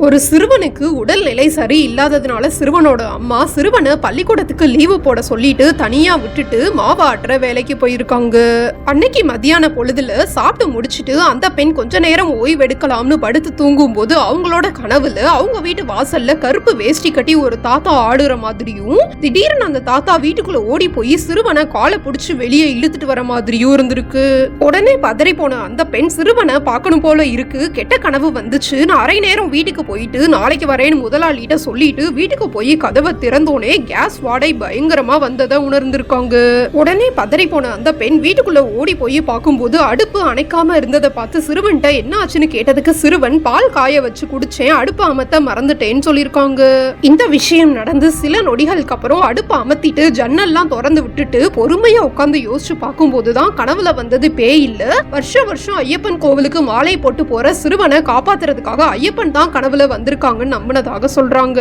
ஒரு சிறுவனுக்கு உடல்நிலை சரி இல்லாததுனால சிறுவனோட அம்மா சிறுவனை பள்ளிக்கூடத்துக்கு லீவு போட சொல்லிட்டு தனியா விட்டுட்டு மாவாட்டுற வேலைக்கு போயிருக்காங்க. அன்னைக்கு மத்தியான பொழுதுல சாப்பிட்டு முடிச்சிட்டு அந்த பெண் கொஞ்ச நேரம் ஓய்வெடுக்கலாம்னு படுத்து தூங்கும் போது அவங்களோட கனவுல அவங்க வீட்டு வாசல்ல கருப்பு வேஷ்டி கட்டி ஒரு தாத்தா ஆடுற மாதிரியும், திடீர்னு அந்த தாத்தா வீட்டுக்குள்ள ஓடி போய் சிறுவனை காலை பிடிச்சு வெளியே இழுத்துட்டு வர மாதிரியும் இருந்திருக்கு. உடனே பதறி போன அந்த பெண் சிறுவனை பார்க்கணும் போல இருக்கு, கெட்ட கனவு வந்துச்சு, நான் அரை நேரம் வீட்டுக்கு போயிட்டு நாளைக்கு வரேன்னு முதலாளிட்ட சொல்லிட்டு வீட்டுக்கு போய் கதவை திறந்தோனே கேஸ் வாடை பயங்கரமா வந்ததை உணர்ந்திருக்காங்க. உடனே பதறி போன அந்த பெண் வீட்டுக்குள்ள ஓடி போய் பார்க்கும்போது அடுப்பு அணைக்காம இருந்ததை பார்த்து சிறுவன்ட்ட என்ன ஆச்சுன்னு கேட்டதுக்கு சிறுவன் பால் காய வச்சு குடிச்சேன், அடுப்பு அமத்த மறந்துட்டேன்னு சொல்லியிருக்காங்க. இந்த விஷயம் நடந்து சில நொடிகளுக்கு அப்புறம் அடுப்பு அமத்திட்டு ஜன்னல்லாம் திறந்து விட்டுட்டு பொறுமையா உட்காந்து யோசிச்சு பார்க்கும்போதுதான் கனவுல வந்தது பேய் இல்ல, வருஷம் ஐயப்பன் கோவிலுக்கு மாலை போட்டு போற சிறுவனை காப்பாத்துறதுக்காக ஐயப்பன் தான் கனவுல வந்திருக்காங்கன்னு நம்பினதாக சொல்றாங்க.